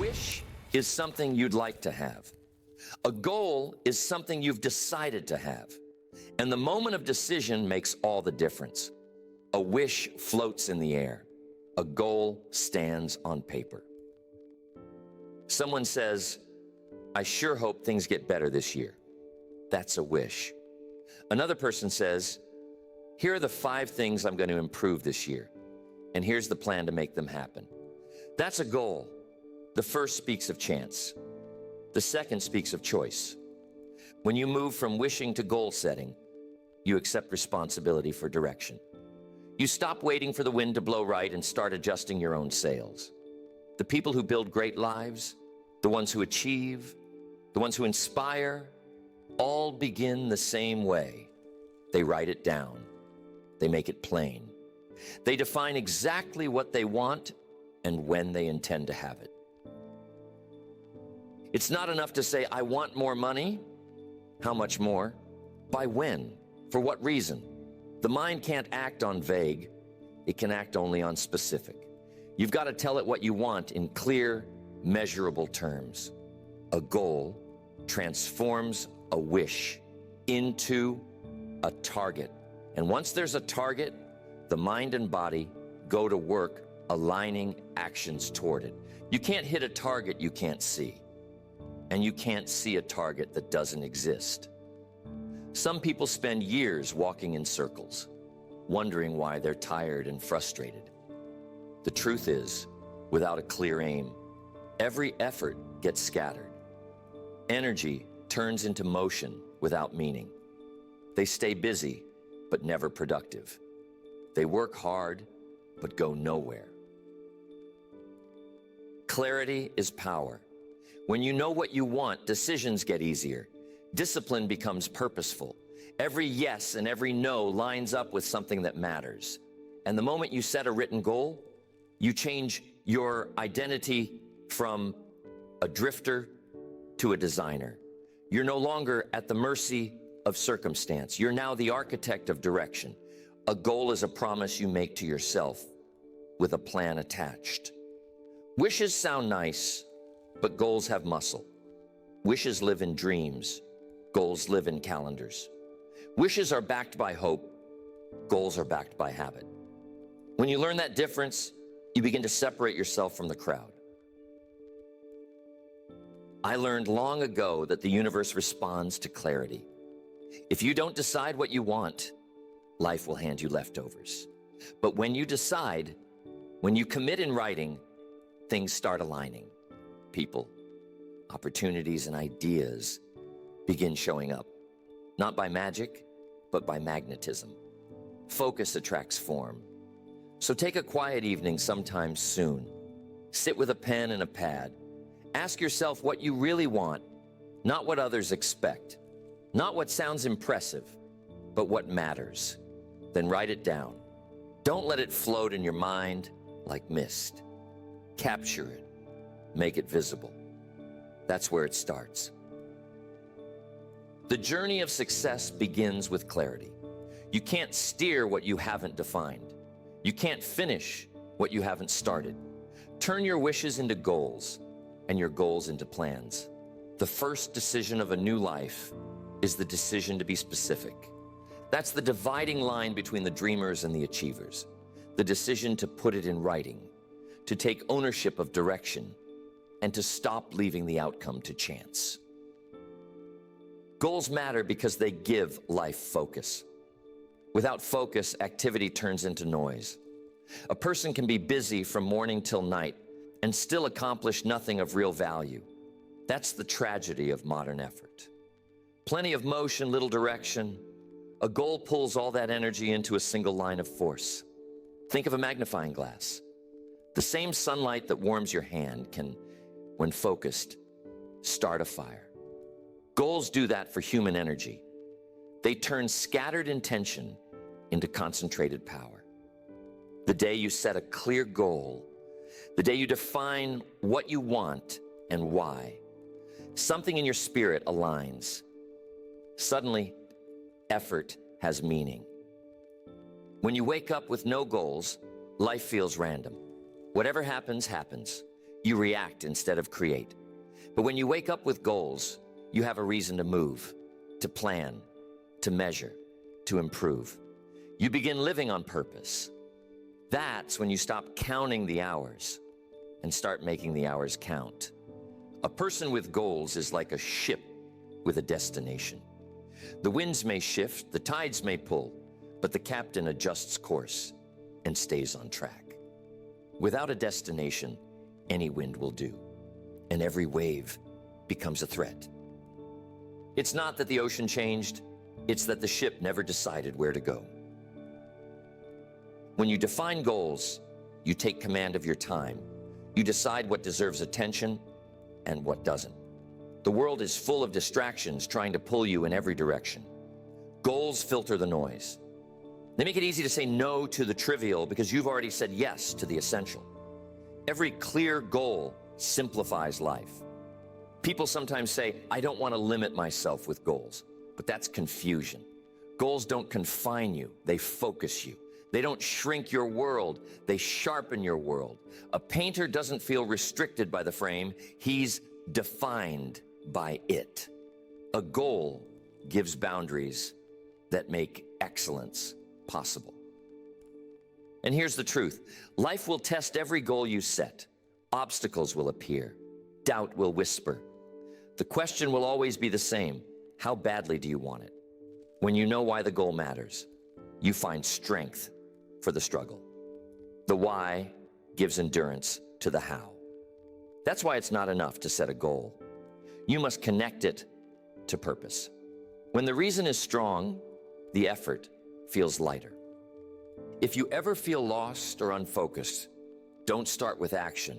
wish is something you'd like to have. A goal is something you've decided to have. And the moment of decision makes all the difference. A wish floats in the air. A goal stands on paper. Someone says, "I sure hope things get better this year." That's a wish. Another person says, "Here are the 5 things I'm going to improve this year, and here's the plan to make them happen." That's a goal. The first speaks of chance. The second speaks of choice. When you move from wishing to goal setting, you accept responsibility for direction. You stop waiting for the wind to blow right and start adjusting your own sails. The people who build great lives, the ones who achieve, the ones who inspire, all begin the same way. They write it down. They make it plain. They define exactly what they want and when they intend to have it. It's not enough to say, "I want more money." How much more? By when? For what reason? The mind can't act on vague. It can act only on specific. You've got to tell it what you want in clear, measurable terms. A goal transforms a wish into a target. And once there's a target, the mind and body go to work aligning actions toward it. You can't hit a target you can't see. And you can't see a target that doesn't exist. Some people spend years walking in circles, wondering why they're tired and frustrated. The truth is, without a clear aim, every effort gets scattered. Energy turns into motion without meaning. They stay busy, but never productive. They work hard, but go nowhere. Clarity is power. When you know what you want, decisions get easier. Discipline becomes purposeful. Every yes and every no lines up with something that matters. And the moment you set a written goal, you change your identity from a drifter to a designer. You're no longer at the mercy of circumstance. You're now the architect of direction. A goal is a promise you make to yourself with a plan attached. Wishes sound nice, but goals have muscle. Wishes live in dreams. Goals live in calendars. Wishes are backed by hope. Goals are backed by habit. When you learn that difference, you begin to separate yourself from the crowd. I learned long ago that the universe responds to clarity. If you don't decide what you want, life will hand you leftovers. But when you decide, when you commit in writing, things start aligning. People, opportunities, and ideas begin showing up, not by magic, but by magnetism. Focus attracts form. So take a quiet evening sometime soon. Sit with a pen and a pad. Ask yourself what you really want, not what others expect, not what sounds impressive, but what matters. Then write it down. Don't let it float in your mind like mist. Capture it. Make it visible. That's where it starts. The journey of success begins with clarity. You can't steer what you haven't defined. You can't finish what you haven't started. Turn your wishes into goals and your goals into plans. The first decision of a new life is the decision to be specific. That's the dividing line between the dreamers and the achievers. The decision to put it in writing, to take ownership of direction, and to stop leaving the outcome to chance. Goals matter because they give life focus. Without focus, activity turns into noise. A person can be busy from morning till night and still accomplish nothing of real value. That's the tragedy of modern effort. Plenty of motion, little direction. A goal pulls all that energy into a single line of force. Think of a magnifying glass. The same sunlight that warms your hand can, when focused, start a fire. Goals do that for human energy. They turn scattered intention into concentrated power. The day you set a clear goal, the day you define what you want and why, something in your spirit aligns. Suddenly, effort has meaning. When you wake up with no goals, life feels random. Whatever happens, happens. You react instead of create. But when you wake up with goals, you have a reason to move, to plan, to measure, to improve. You begin living on purpose. That's when you stop counting the hours and start making the hours count. A person with goals is like a ship with a destination. The winds may shift, the tides may pull, but the captain adjusts course and stays on track. Without a destination, any wind will do, and every wave becomes a threat. It's not that the ocean changed, it's that the ship never decided where to go. When you define goals, you take command of your time. You decide what deserves attention and what doesn't. The world is full of distractions trying to pull you in every direction. Goals filter the noise. They make it easy to say no to the trivial because you've already said yes to the essential. Every clear goal simplifies life. People sometimes say, I don't want to limit myself with goals, but that's confusion. Goals don't confine you, they focus you. They don't shrink your world, they sharpen your world. A painter doesn't feel restricted by the frame, he's defined by it. A goal gives boundaries that make excellence possible. And here's the truth. Life will test every goal you set. Obstacles will appear. Doubt will whisper. The question will always be the same. How badly do you want it? When you know why the goal matters, you find strength for the struggle. The why gives endurance to the how. That's why it's not enough to set a goal. You must connect it to purpose. When the reason is strong, the effort feels lighter. If you ever feel lost or unfocused, don't start with action.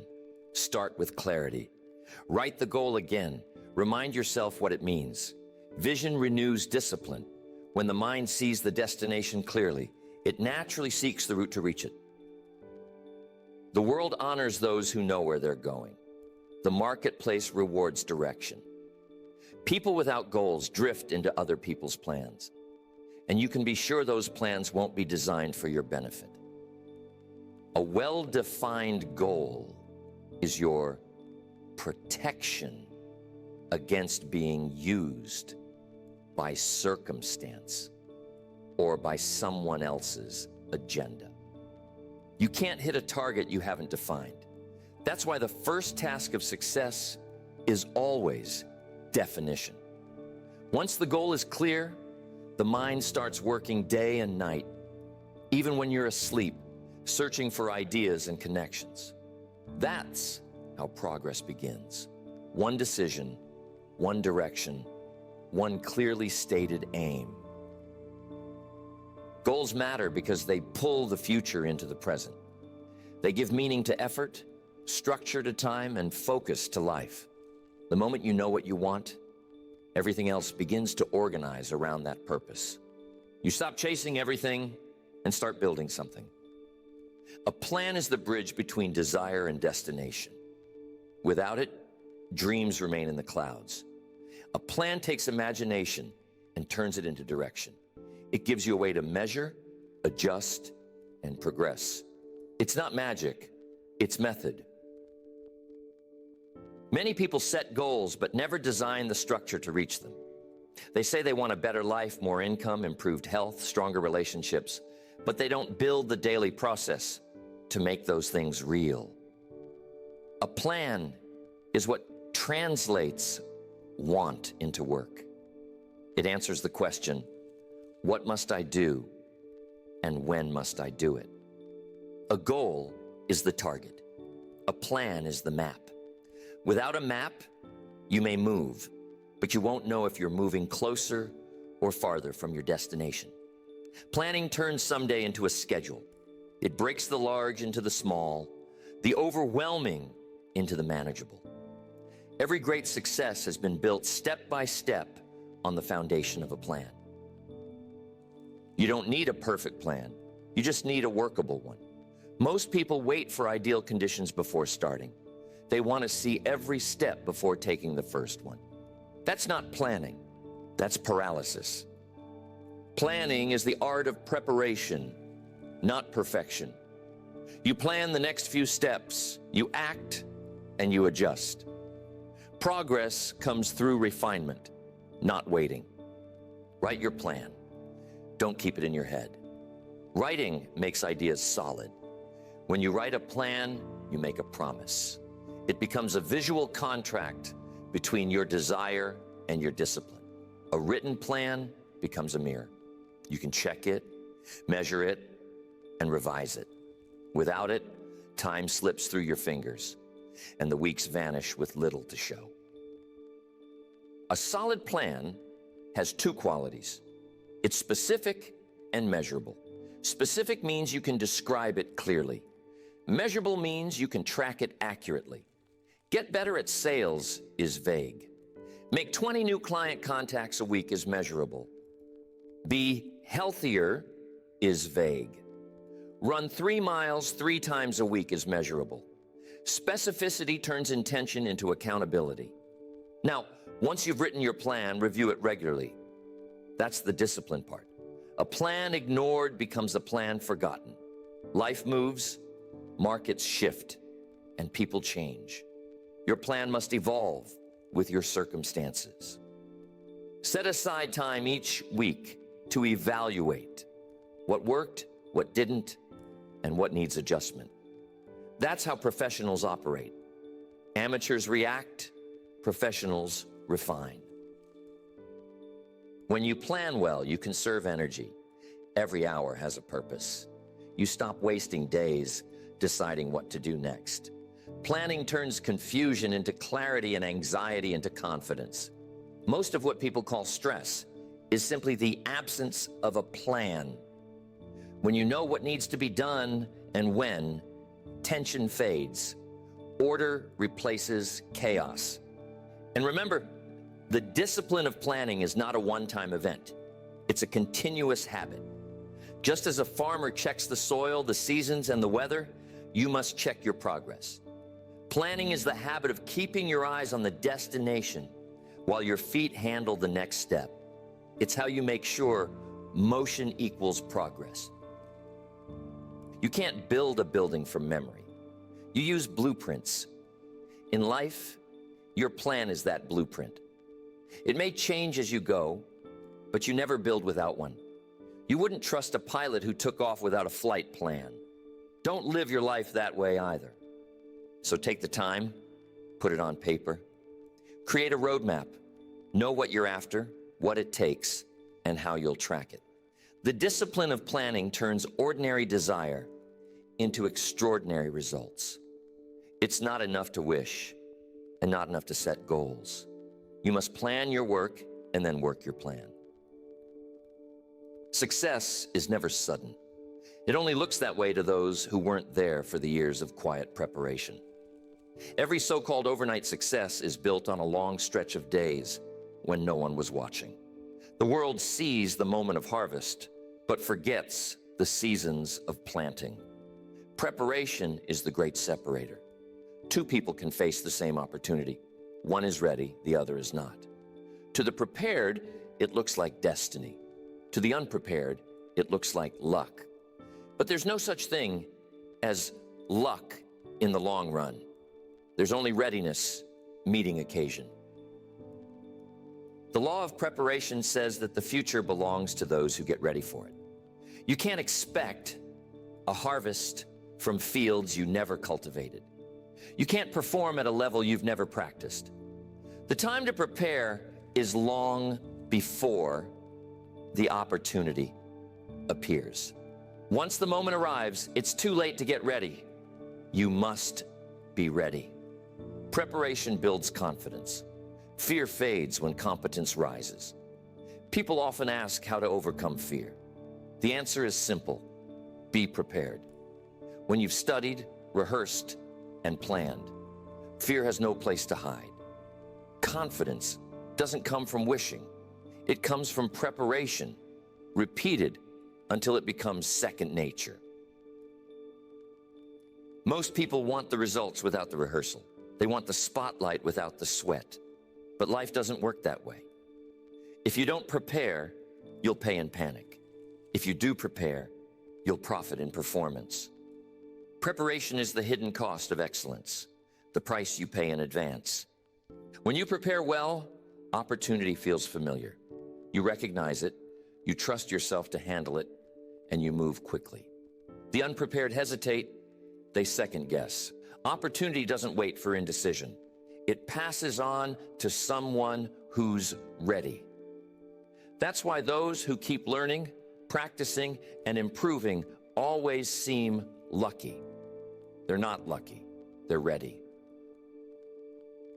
Start with clarity. Write the goal again. Remind yourself what it means. Vision renews discipline. When the mind sees the destination clearly, it naturally seeks the route to reach it. The world honors those who know where they're going. The marketplace rewards direction. People without goals drift into other people's plans, and you can be sure those plans won't be designed for your benefit. A well-defined goal is your protection against being used by circumstance or by someone else's agenda. You can't hit a target you haven't defined. That's why the first task of success is always definition. Once the goal is clear, the mind starts working day and night, even when you're asleep, searching for ideas and connections. That's how progress begins. One decision, one direction, one clearly stated aim. Goals matter because they pull the future into the present. They give meaning to effort, structure to time, and focus to life. The moment you know what you want, everything else begins to organize around that purpose. You stop chasing everything and start building something. A plan is the bridge between desire and destination. Without it, dreams remain in the clouds. A plan takes imagination and turns it into direction. It gives you a way to measure, adjust, and progress. It's not magic, it's method. Many people set goals but never design the structure to reach them. They say they want a better life, more income, improved health, stronger relationships, but they don't build the daily process to make those things real. A plan is what translates want into work. It answers the question, what must I do and when must I do it? A goal is the target. A plan is the map. Without a map, you may move, but you won't know if you're moving closer or farther from your destination. Planning turns someday into a schedule. It breaks the large into the small, the overwhelming into the manageable. Every great success has been built step by step on the foundation of a plan. You don't need a perfect plan. You just need a workable one. Most people wait for ideal conditions before starting. They want to see every step before taking the first one. That's not planning. That's paralysis. Planning is the art of preparation, not perfection. You plan the next few steps. You act, and you adjust. Progress comes through refinement, not waiting. Write your plan. Don't keep it in your head. Writing makes ideas solid. When you write a plan, you make a promise. It becomes a visual contract between your desire and your discipline. A written plan becomes a mirror. You can check it, measure it, and revise it. Without it, time slips through your fingers, and the weeks vanish with little to show. A solid plan has two qualities. It's specific and measurable. Specific means you can describe it clearly. Measurable means you can track it accurately. Get better at sales is vague. Make 20 new client contacts a week is measurable. Be healthier is vague. Run 3 miles 3 times a week is measurable. Specificity turns intention into accountability. Now, once you've written your plan, review it regularly. That's the discipline part. A plan ignored becomes a plan forgotten. Life moves, markets shift, and people change. Your plan must evolve with your circumstances. Set aside time each week to evaluate what worked, what didn't, and what needs adjustment. That's how professionals operate. Amateurs react, professionals refine. When you plan well, you conserve energy. Every hour has a purpose. You stop wasting days deciding what to do next. Planning turns confusion into clarity and anxiety into confidence. Most of what people call stress is simply the absence of a plan. When you know what needs to be done and when, tension fades. Order replaces chaos. And remember, the discipline of planning is not a one-time event. It's a continuous habit. Just as a farmer checks the soil, the seasons, and the weather, you must check your progress. Planning is the habit of keeping your eyes on the destination while your feet handle the next step. It's how you make sure motion equals progress. You can't build a building from memory. You use blueprints. In life, your plan is that blueprint. It may change as you go, but you never build without one. You wouldn't trust a pilot who took off without a flight plan. Don't live your life that way either. So take the time, put it on paper. Create a roadmap. Know what you're after, what it takes, and how you'll track it. The discipline of planning turns ordinary desire into extraordinary results. It's not enough to wish and not enough to set goals. You must plan your work and then work your plan. Success is never sudden. It only looks that way to those who weren't there for the years of quiet preparation. Every so-called overnight success is built on a long stretch of days when no one was watching. The world sees the moment of harvest, but forgets the seasons of planting. Preparation is the great separator. Two people can face the same opportunity. One is ready, the other is not. To the prepared, it looks like destiny. To the unprepared, it looks like luck. But there's no such thing as luck in the long run. There's only readiness meeting occasion. The law of preparation says that the future belongs to those who get ready for it. You can't expect a harvest from fields you never cultivated. You can't perform at a level you've never practiced. The time to prepare is long before the opportunity appears. Once the moment arrives, it's too late to get ready. You must be ready. Preparation builds confidence. Fear fades when competence rises. People often ask how to overcome fear. The answer is simple. Be prepared. When you've studied, rehearsed, and planned, fear has no place to hide. Confidence doesn't come from wishing. It comes from preparation, repeated until it becomes second nature. Most people want the results without the rehearsal. They want the spotlight without the sweat. But life doesn't work that way. If you don't prepare, you'll pay in panic. If you do prepare, you'll profit in performance. Preparation is the hidden cost of excellence. the price you pay in advance. When you prepare well, opportunity feels familiar. You recognize it, you trust yourself to handle it, and you move quickly. The unprepared hesitate, they second guess. Opportunity doesn't wait for indecision. It passes on to someone who's ready. That's why those who keep learning, practicing, and improving always seem lucky. They're not lucky, they're ready.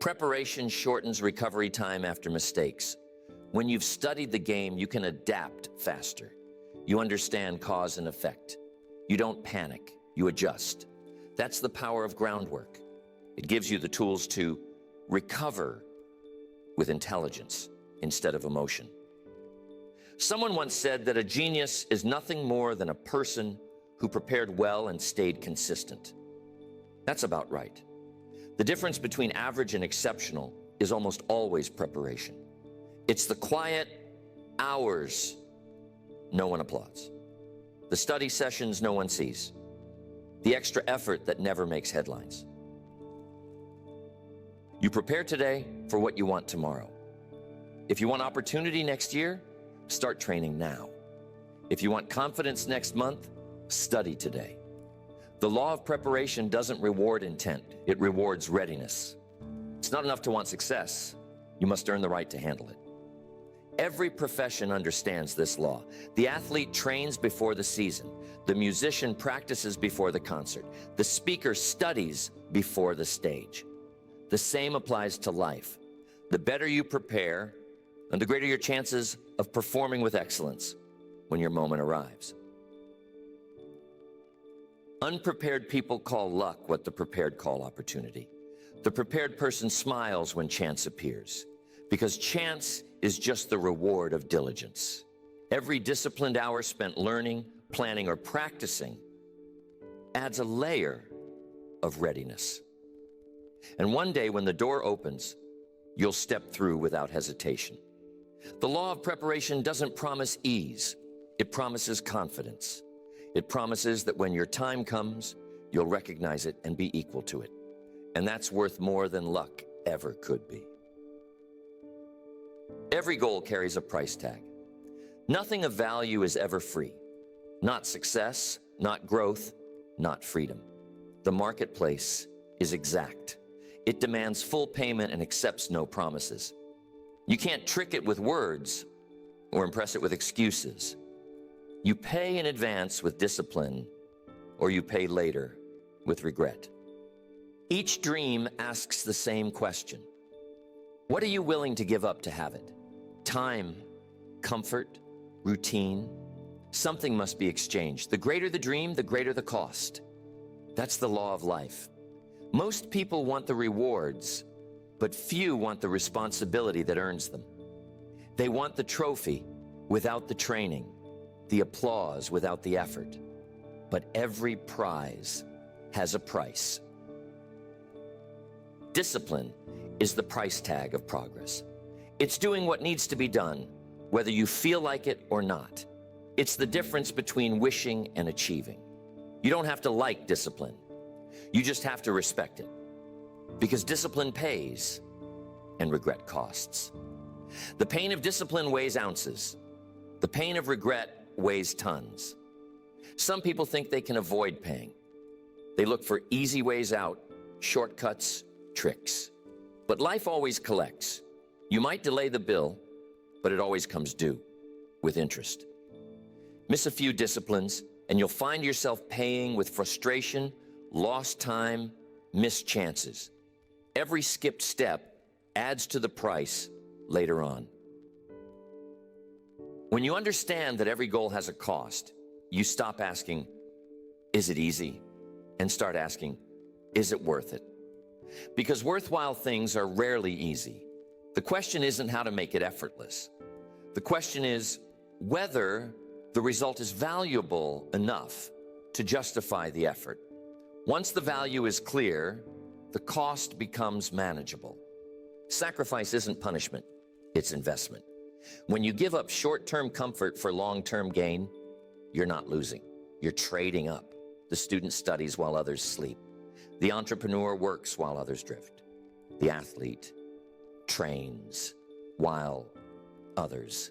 Preparation shortens recovery time after mistakes. When you've studied the game, you can adapt faster. You understand cause and effect. You don't panic, you adjust. That's the power of groundwork. It gives you the tools to recover with intelligence instead of emotion. Someone once said that a genius is nothing more than a person who prepared well and stayed consistent. That's about right. The difference between average and exceptional is almost always preparation. It's the quiet hours no one applauds, the study sessions no one sees, the extra effort that never makes headlines. You prepare today for what you want tomorrow. If you want opportunity next year, start training now. If you want confidence next month, study today. The law of preparation doesn't reward intent, it rewards readiness. It's not enough to want success, you must earn the right to handle it. Every profession understands this law. The athlete trains before the season. The musician practices before the concert. The speaker studies before the stage. The same applies to life. The better you prepare, and the greater your chances of performing with excellence when your moment arrives. Unprepared people call luck what the prepared call opportunity. The prepared person smiles when chance appears, because chance is just the reward of diligence. Every disciplined hour spent learning, planning, or practicing adds a layer of readiness. And one day when the door opens, you'll step through without hesitation. The law of preparation doesn't promise ease, it promises confidence. It promises that when your time comes, you'll recognize it and be equal to it. And that's worth more than luck ever could be. Every goal carries a price tag. Nothing of value is ever free. Not success, not growth, not freedom. The marketplace is exact. It demands full payment and accepts no promises. You can't trick it with words or impress it with excuses. You pay in advance with discipline, or you pay later with regret. Each dream asks the same question. What are you willing to give up to have it? Time, comfort, routine. Something must be exchanged. The greater the dream, the greater the cost. That's the law of life. Most people want the rewards, but few want the responsibility that earns them. They want the trophy without the training, the applause without the effort. But every prize has a price. Discipline is the price tag of progress. It's doing what needs to be done, whether you feel like it or not. It's the difference between wishing and achieving. You don't have to like discipline. You just have to respect it. Because discipline pays and regret costs. The pain of discipline weighs ounces. The pain of regret weighs tons. Some people think they can avoid paying. They look for easy ways out, shortcuts, tricks. But life always collects. You might delay the bill, but it always comes due, with interest. Miss a few disciplines, and you'll find yourself paying with frustration, lost time, missed chances. Every skipped step adds to the price later on. When you understand that every goal has a cost, you stop asking, is it easy? And start asking, is it worth it? Because worthwhile things are rarely easy. The question isn't how to make it effortless. The question is whether the result is valuable enough to justify the effort. Once the value is clear, the cost becomes manageable. Sacrifice isn't punishment, it's investment. When you give up short-term comfort for long-term gain, you're not losing, you're trading up. The student studies while others sleep. The entrepreneur works while others drift. The athlete trains while others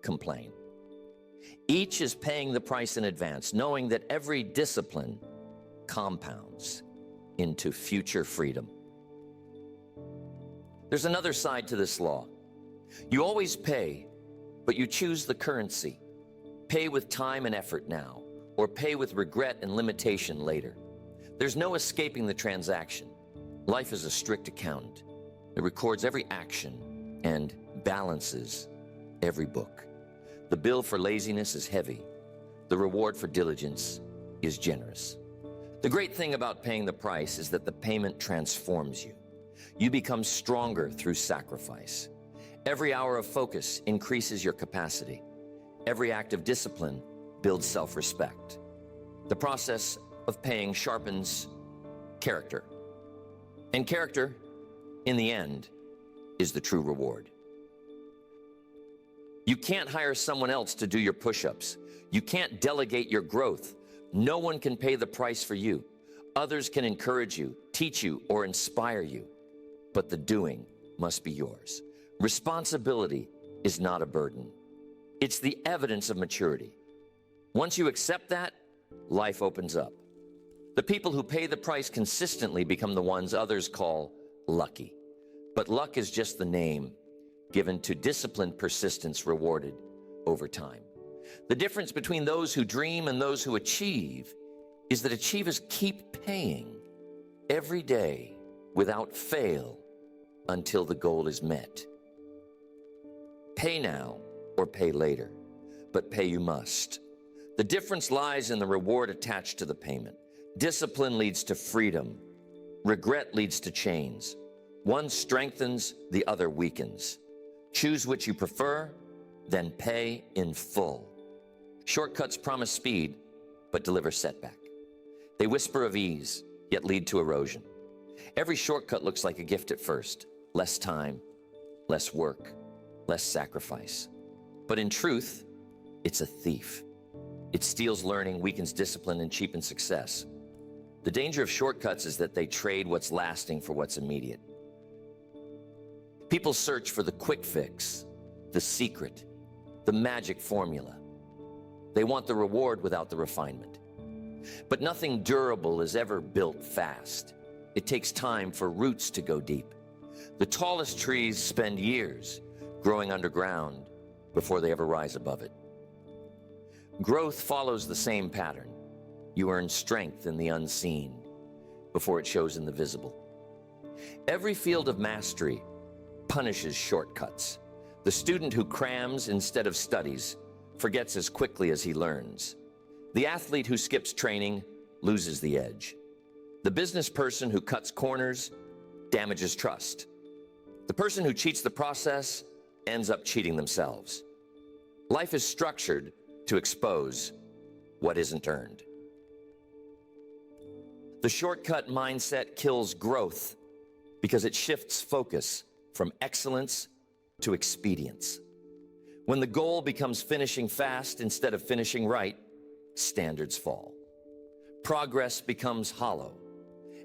complain. Each is paying the price in advance, knowing that every discipline compounds into future freedom. There's another side to this law. You always pay, but you choose the currency. Pay with time and effort now, or pay with regret and limitation later. There's no escaping the transaction. Life is a strict accountant. It records every action and balances every book. The bill for laziness is heavy. The reward for diligence is generous. The great thing about paying the price is that the payment transforms you. You become stronger through sacrifice. Every hour of focus increases your capacity. Every act of discipline builds self-respect. The process of paying sharpens character. And character, in the end, is the true reward. You can't hire someone else to do your push-ups. You can't delegate your growth. No one can pay the price for you. Others can encourage you, teach you, or inspire you. But the doing must be yours. Responsibility is not a burden. It's the evidence of maturity. Once you accept that, life opens up. The people who pay the price consistently become the ones others call lucky. But luck is just the name given to disciplined persistence rewarded over time. The difference between those who dream and those who achieve is that achievers keep paying every day without fail until the goal is met. Pay now or pay later, but pay you must. The difference lies in the reward attached to the payment. Discipline leads to freedom. Regret leads to chains. One strengthens, the other weakens. Choose which you prefer, then pay in full. Shortcuts promise speed, but deliver setback. They whisper of ease, yet lead to erosion. Every shortcut looks like a gift at first. Less time, less work, less sacrifice. But in truth, it's a thief. It steals learning, weakens discipline, and cheapens success. The danger of shortcuts is that they trade what's lasting for what's immediate. People search for the quick fix, the secret, the magic formula. They want the reward without the refinement. But nothing durable is ever built fast. It takes time for roots to go deep. The tallest trees spend years growing underground before they ever rise above it. Growth follows the same pattern. You earn strength in the unseen before it shows in the visible. Every field of mastery punishes shortcuts. The student who crams instead of studies forgets as quickly as he learns. The athlete who skips training loses the edge. The business person who cuts corners damages trust. The person who cheats the process ends up cheating themselves. Life is structured to expose what isn't earned. The shortcut mindset kills growth because it shifts focus from excellence to expedience. When the goal becomes finishing fast instead of finishing right, standards fall. Progress becomes hollow,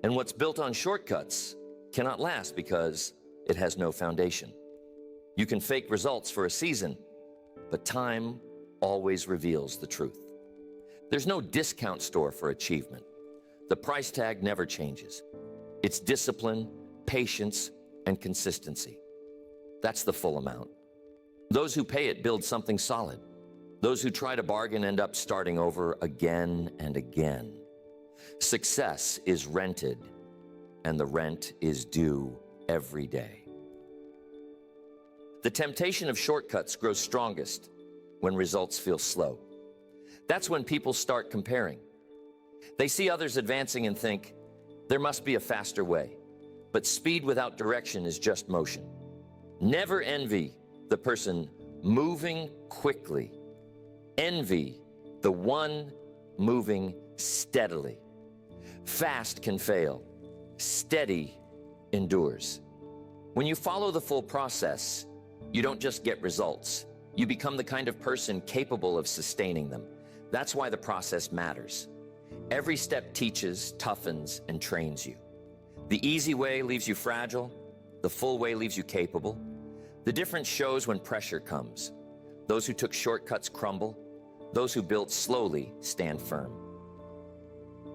and what's built on shortcuts cannot last because it has no foundation. You can fake results for a season, but time always reveals the truth. There's no discount store for achievement. The price tag never changes. It's discipline, patience, and consistency. That's the full amount. Those who pay it build something solid. Those who try to bargain end up starting over again and again. Success is rented, and the rent is due every day. The temptation of shortcuts grows strongest when results feel slow. That's when people start comparing. They see others advancing and think, there must be a faster way. But speed without direction is just motion. Never envy the person moving quickly. Envy the one moving steadily. Fast can fail. Steady endures. When you follow the full process, you don't just get results. You become the kind of person capable of sustaining them. That's why the process matters. Every step teaches, toughens, and trains you. The easy way leaves you fragile. The full way leaves you capable. The difference shows when pressure comes. Those who took shortcuts crumble. Those who built slowly stand firm.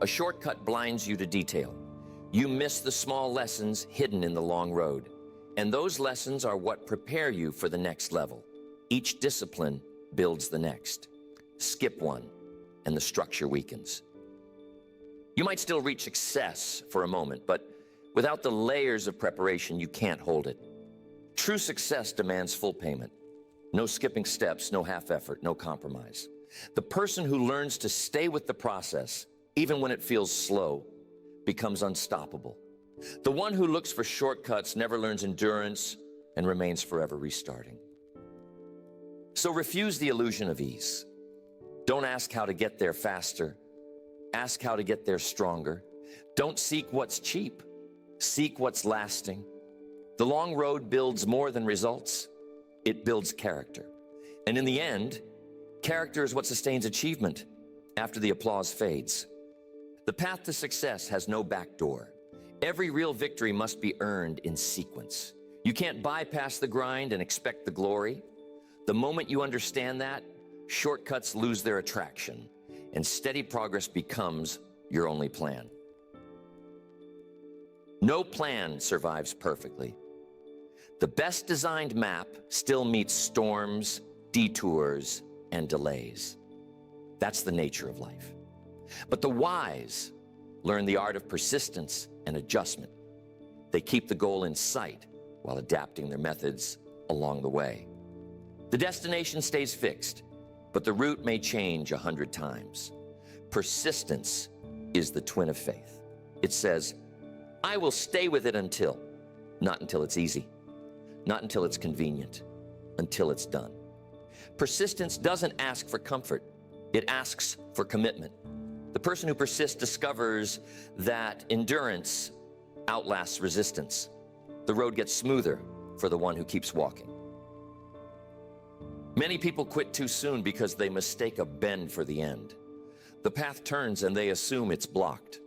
A shortcut blinds you to detail. You miss the small lessons hidden in the long road. And those lessons are what prepare you for the next level. Each discipline builds the next. Skip one, and the structure weakens. You might still reach success for a moment, but without the layers of preparation, you can't hold it. True success demands full payment. No skipping steps, no half effort, no compromise. The person who learns to stay with the process, even when it feels slow, becomes unstoppable. The one who looks for shortcuts never learns endurance and remains forever restarting. So refuse the illusion of ease. Don't ask how to get there faster. Ask how to get there stronger. Don't seek what's cheap. Seek what's lasting. The long road builds more than results. It builds character. And in the end, character is what sustains achievement after the applause fades. The path to success has no back door. Every real victory must be earned in sequence. You can't bypass the grind and expect the glory. The moment you understand that, shortcuts lose their attraction, and steady progress becomes your only plan. No plan survives perfectly. The best designed map still meets storms, detours, and delays. That's the nature of life. But the wise learn the art of persistence and adjustment. They keep the goal in sight while adapting their methods along the way. The destination stays fixed, but the route may change 100 times. Persistence is the twin of faith. It says, I will stay with it until, not until it's easy, not until it's convenient, until it's done. Persistence doesn't ask for comfort. It asks for commitment. The person who persists discovers that endurance outlasts resistance. The road gets smoother for the one who keeps walking. Many people quit too soon because they mistake a bend for the end. The path turns and they assume it's blocked.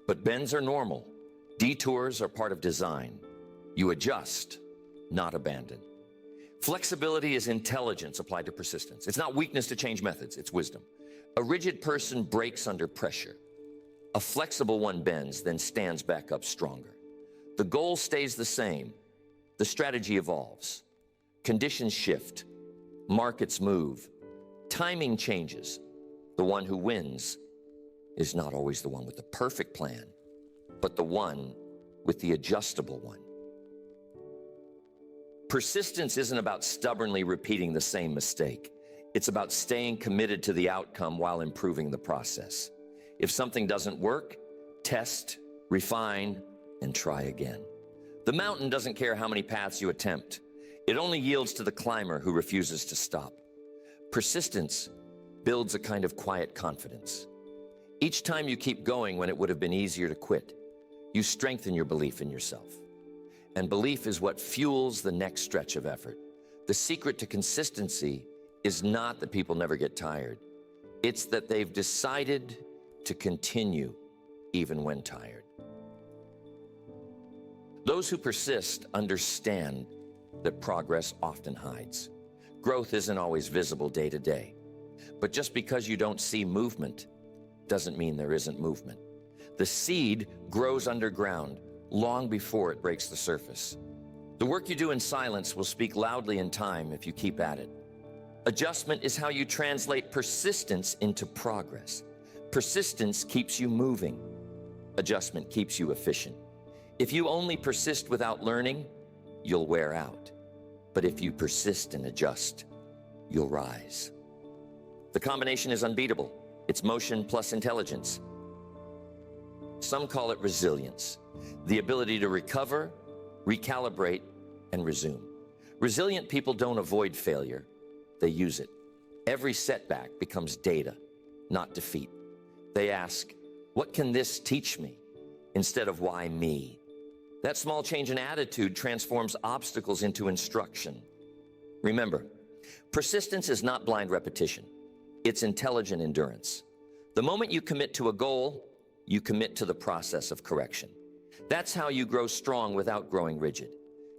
But bends are normal. Detours are part of design. You adjust, not abandon. Flexibility is intelligence applied to persistence. It's not weakness to change methods, it's wisdom. A rigid person breaks under pressure. A flexible one bends, then stands back up stronger. The goal stays the same. The strategy evolves. Conditions shift. Markets move. Timing changes. The one who wins is not always the one with the perfect plan, but the one with the adjustable one. Persistence isn't about stubbornly repeating the same mistake. It's about staying committed to the outcome while improving the process. If something doesn't work, test, refine, and try again. The mountain doesn't care how many paths you attempt. It only yields to the climber who refuses to stop. Persistence builds a kind of quiet confidence. Each time you keep going when it would have been easier to quit, you strengthen your belief in yourself. And belief is what fuels the next stretch of effort. The secret to consistency is not that people never get tired. It's that they've decided to continue even when tired. Those who persist understand that progress often hides. Growth isn't always visible day to day. But just because you don't see movement doesn't mean there isn't movement. The seed grows underground long before it breaks the surface. The work you do in silence will speak loudly in time if you keep at it. Adjustment is how you translate persistence into progress. Persistence keeps you moving. Adjustment keeps you efficient. If you only persist without learning, you'll wear out. But if you persist and adjust, you'll rise. The combination is unbeatable. It's motion plus intelligence. Some call it resilience, the ability to recover, recalibrate, and resume. Resilient people don't avoid failure. They use it. Every setback becomes data, not defeat. They ask, what can this teach me? Instead of why me? That small change in attitude transforms obstacles into instruction. Remember, persistence is not blind repetition. It's intelligent endurance. The moment you commit to a goal, you commit to the process of correction. That's how you grow strong without growing rigid.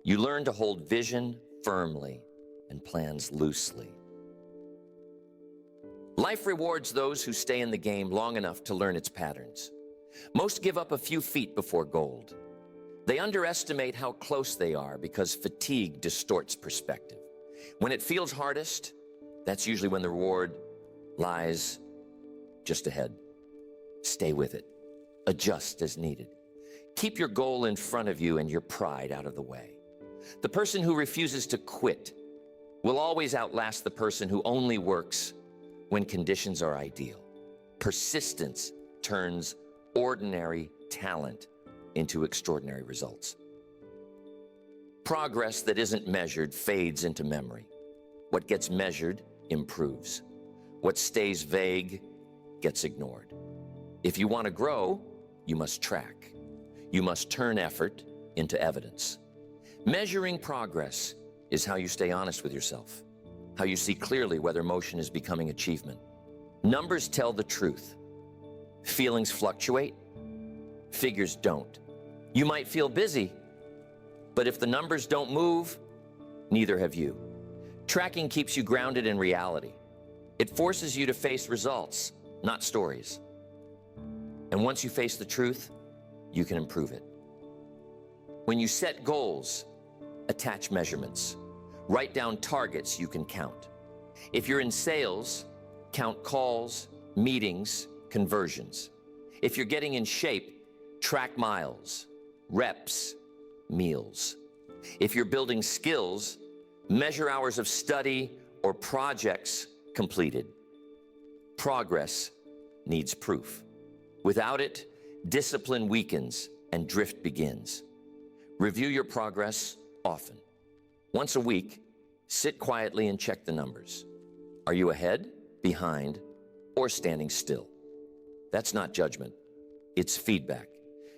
You learn to hold vision firmly and plans loosely. Life rewards those who stay in the game long enough to learn its patterns. Most give up a few feet before gold. They underestimate how close they are because fatigue distorts perspective. When it feels hardest, that's usually when the reward lies just ahead. Stay with it. Adjust as needed. Keep your goal in front of you and your pride out of the way. The person who refuses to quit will always outlast the person who only works when conditions are ideal. Persistence turns ordinary talent into extraordinary results. Progress that isn't measured fades into memory. What gets measured improves. What stays vague gets ignored. If you want to grow, you must track. You must turn effort into evidence. Measuring progress is how you stay honest with yourself, how you see clearly whether motion is becoming achievement. Numbers tell the truth. Feelings fluctuate. Figures don't. You might feel busy, but if the numbers don't move, neither have you. Tracking keeps you grounded in reality. It forces you to face results, not stories. And once you face the truth, you can improve it. When you set goals, attach measurements. Write down targets you can count. If you're in sales, count calls, meetings, conversions. If you're getting in shape, track miles, reps, meals. If you're building skills, measure hours of study or projects completed. Progress needs proof. Without it, discipline weakens and drift begins. Review your progress often. Once a week, sit quietly and check the numbers. Are you ahead, behind, or standing still? That's not judgment. It's feedback.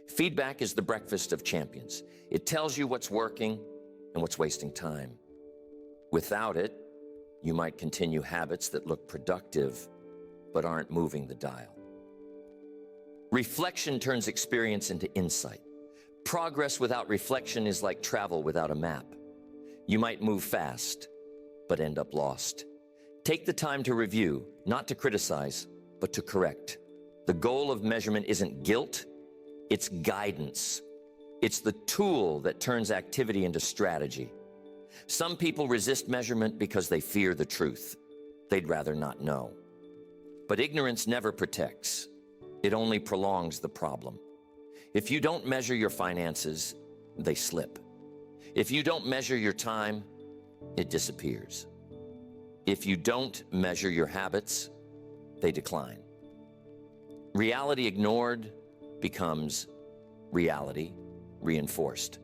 Feedback is the breakfast of champions. It tells you what's working and what's wasting time. Without it, you might continue habits that look productive but aren't moving the dial. Reflection turns experience into insight. Progress without reflection is like travel without a map. You might move fast, but end up lost. Take the time to review, not to criticize, but to correct. The goal of measurement isn't guilt, it's guidance. It's the tool that turns activity into strategy. Some people resist measurement because they fear the truth. They'd rather not know. But ignorance never protects. It only prolongs the problem. If you don't measure your finances, they slip. If you don't measure your time, it disappears. If you don't measure your habits, they decline. Reality ignored becomes reality reinforced.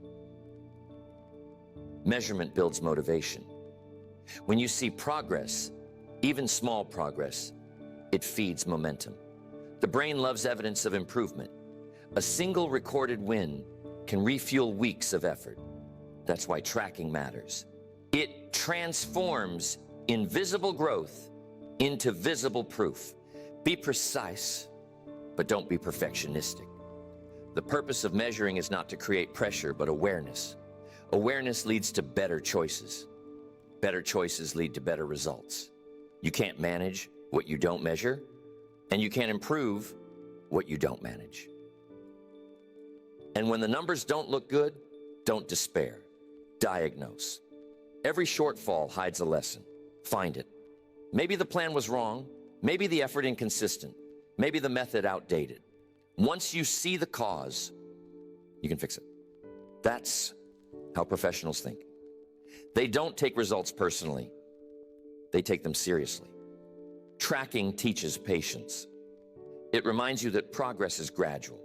Measurement builds motivation. When you see progress, even small progress, it feeds momentum. The brain loves evidence of improvement. A single recorded win can refuel weeks of effort. That's why tracking matters. It transforms invisible growth into visible proof. Be precise, but don't be perfectionistic. The purpose of measuring is not to create pressure, but awareness. Awareness leads to better choices. Better choices lead to better results. You can't manage what you don't measure, and you can't improve what you don't manage. And when the numbers don't look good, don't despair. Diagnose. Every shortfall hides a lesson. Find it. Maybe the plan was wrong. Maybe the effort inconsistent. Maybe the method outdated. Once you see the cause, you can fix it. That's how professionals think. They don't take results personally. They take them seriously. Tracking teaches patience. It reminds you that progress is gradual.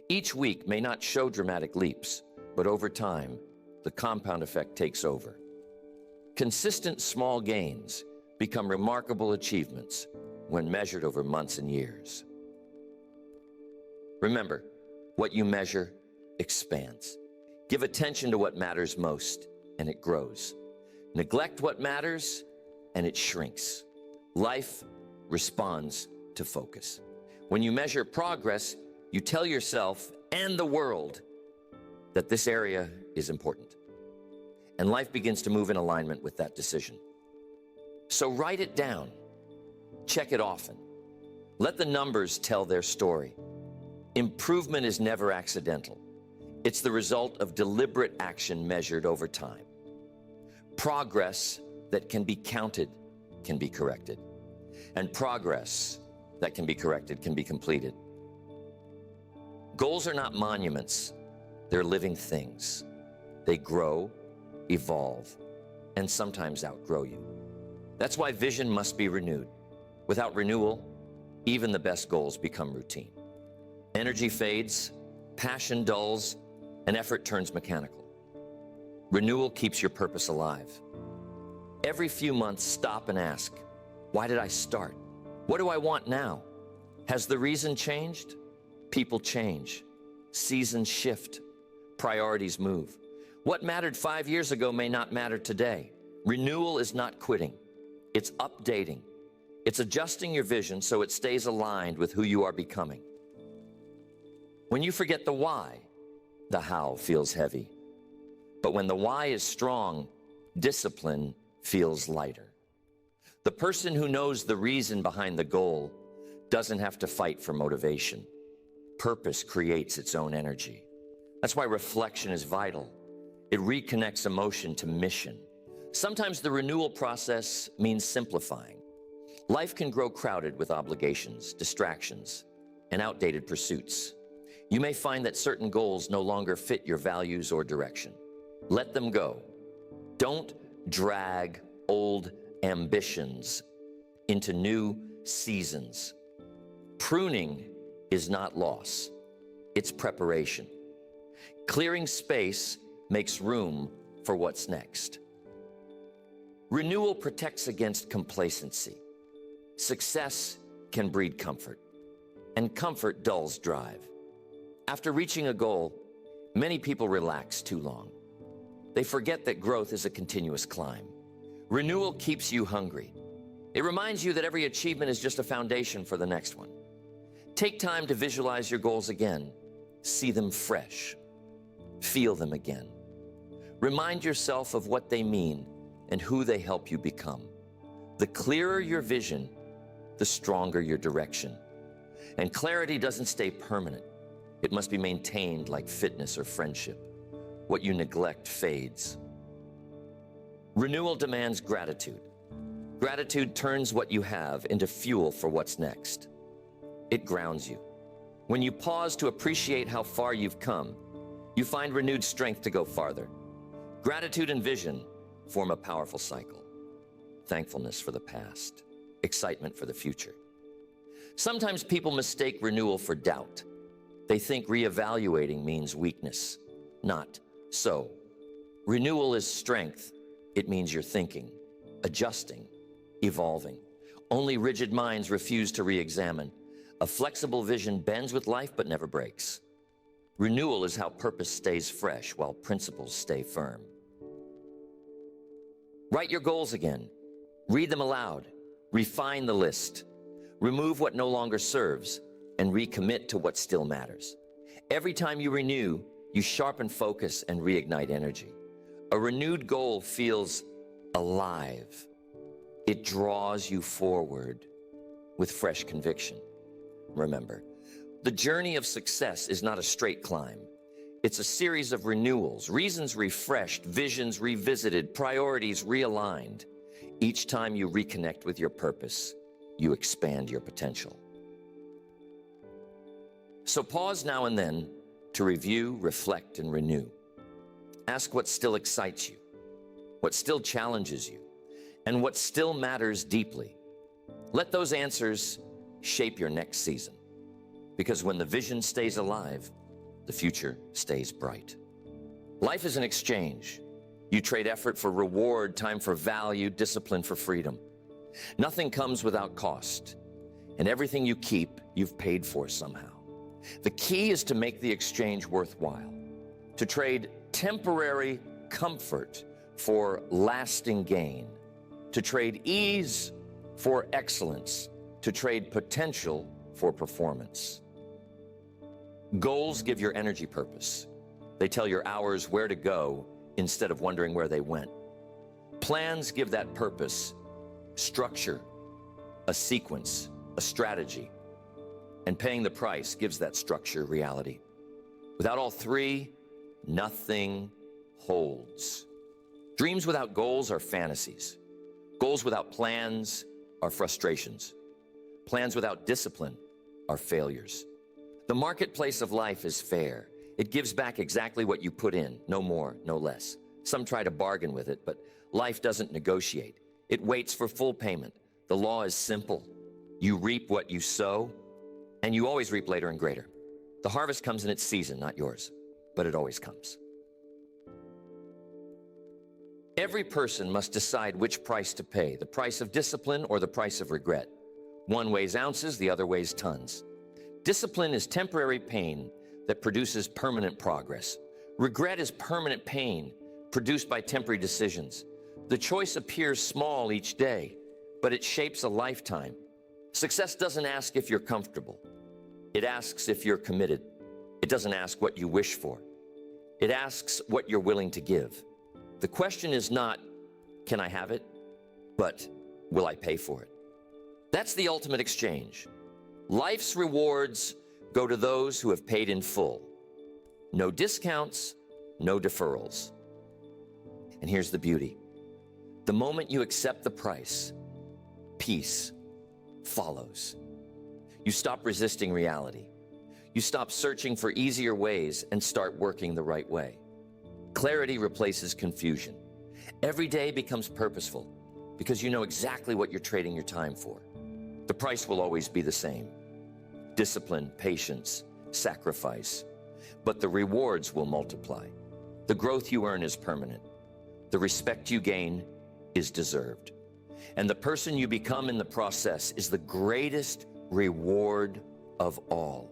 Each week may not show dramatic leaps, but over time, the compound effect takes over. Consistent small gains become remarkable achievements when measured over months and years. Remember, what you measure expands. Give attention to what matters most, and it grows. Neglect what matters, and it shrinks. Life responds to focus. When you measure progress, you tell yourself and the world that this area is important. And life begins to move in alignment with that decision. So write it down. Check it often. Let the numbers tell their story. Improvement is never accidental. It's the result of deliberate action measured over time. Progress that can be counted can be corrected. And progress that can be corrected can be completed. Goals are not monuments. They're living things. They grow, evolve, and sometimes outgrow you. That's why vision must be renewed. Without renewal, even the best goals become routine. Energy fades, passion dulls, and effort turns mechanical. Renewal keeps your purpose alive. Every few months, stop and ask, why did I start? What do I want now? Has the reason changed? People change. Seasons shift. Priorities move. What mattered 5 years ago may not matter today. Renewal is not quitting. It's updating. It's adjusting your vision so it stays aligned with who you are becoming. When you forget the why, the how feels heavy. But when the why is strong, discipline feels lighter. The person who knows the reason behind the goal doesn't have to fight for motivation. Purpose creates its own energy. That's why reflection is vital. It reconnects emotion to mission. Sometimes the renewal process means simplifying. Life can grow crowded with obligations, distractions, and outdated pursuits. You may find that certain goals no longer fit your values or direction. Let them go. Don't drag old ambitions into new seasons. Pruning is not loss, it's preparation. Clearing space makes room for what's next. Renewal protects against complacency. Success can breed comfort, and comfort dulls drive. After reaching a goal, many people relax too long. They forget that growth is a continuous climb. Renewal keeps you hungry. It reminds you that every achievement is just a foundation for the next one. Take time to visualize your goals again. See them fresh. Feel them again. Remind yourself of what they mean and who they help you become. The clearer your vision, the stronger your direction. And clarity doesn't stay permanent. It must be maintained like fitness or friendship. What you neglect fades. Renewal demands gratitude. Gratitude turns what you have into fuel for what's next. It grounds you. When you pause to appreciate how far you've come, you find renewed strength to go farther. Gratitude and vision form a powerful cycle. Thankfulness for the past, excitement for the future. Sometimes people mistake renewal for doubt. They think reevaluating means weakness. Not so. Renewal is strength. It means you're thinking, adjusting, evolving. Only rigid minds refuse to re-examine. A flexible vision bends with life but never breaks. Renewal is how purpose stays fresh while principles stay firm. Write your goals again. Read them aloud. Refine the list. Remove what no longer serves and recommit to what still matters. Every time you renew, you sharpen focus and reignite energy. A renewed goal feels alive. It draws you forward with fresh conviction. Remember, the journey of success is not a straight climb. It's a series of renewals, reasons refreshed, visions revisited, priorities realigned. Each time you reconnect with your purpose, you expand your potential. So pause now and then to review, reflect, and renew. Ask what still excites you, what still challenges you, and what still matters deeply. Let those answers shape your next season. Because when the vision stays alive, the future stays bright. Life is an exchange. You trade effort for reward, time for value, discipline for freedom. Nothing comes without cost, and everything you keep, you've paid for somehow. The key is to make the exchange worthwhile, to trade temporary comfort for lasting gain, to trade ease for excellence, to trade potential for performance. Goals give your energy purpose. They tell your hours where to go instead of wondering where they went. Plans give that purpose structure, a sequence, a strategy. And paying the price gives that structure reality. Without all three, nothing holds. Dreams without goals are fantasies. Goals without plans are frustrations. Plans without discipline are failures. The marketplace of life is fair. It gives back exactly what you put in, no more, no less. Some try to bargain with it, but life doesn't negotiate. It waits for full payment. The law is simple. You reap what you sow, and you always reap later and greater. The harvest comes in its season, not yours, but it always comes. Every person must decide which price to pay, the price of discipline or the price of regret. One weighs ounces, the other weighs tons. Discipline is temporary pain that produces permanent progress. Regret is permanent pain produced by temporary decisions. The choice appears small each day, but it shapes a lifetime. Success doesn't ask if you're comfortable. It asks if you're committed. It doesn't ask what you wish for. It asks what you're willing to give. The question is not, can I have it? But will I pay for it? That's the ultimate exchange. Life's rewards go to those who have paid in full. No discounts, no deferrals. And here's the beauty. The moment you accept the price, peace follows. You stop resisting reality. You stop searching for easier ways and start working the right way. Clarity replaces confusion. Every day becomes purposeful because you know exactly what you're trading your time for. The price will always be the same. Discipline, patience, sacrifice. But the rewards will multiply. The growth you earn is permanent. The respect you gain is deserved. And the person you become in the process is the greatest reward of all.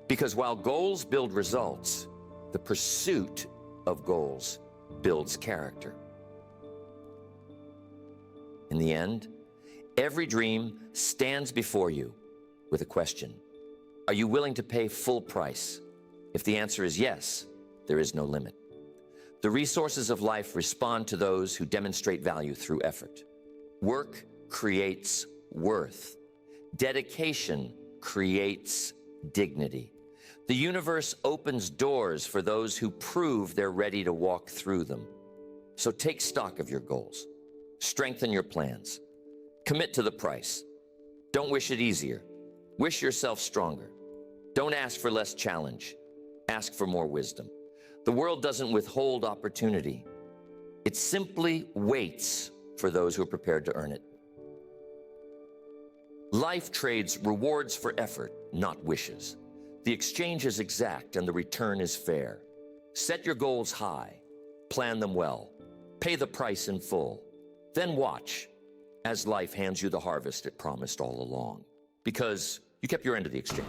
Because while goals build results, the pursuit of goals builds character. In the end, every dream stands before you with a question. Are you willing to pay full price? If the answer is yes, there is no limit. The resources of life respond to those who demonstrate value through effort. Work creates worth. Dedication creates dignity. The universe opens doors for those who prove they're ready to walk through them. So take stock of your goals. Strengthen your plans. Commit to the price. Don't wish it easier. Wish yourself stronger. Don't ask for less challenge. Ask for more wisdom. The world doesn't withhold opportunity. It simply waits for those who are prepared to earn it. Life trades rewards for effort, not wishes. The exchange is exact and the return is fair. Set your goals high. Plan them well. Pay the price in full. Then watch as life hands you the harvest it promised all along. Because you kept your end of the exchange.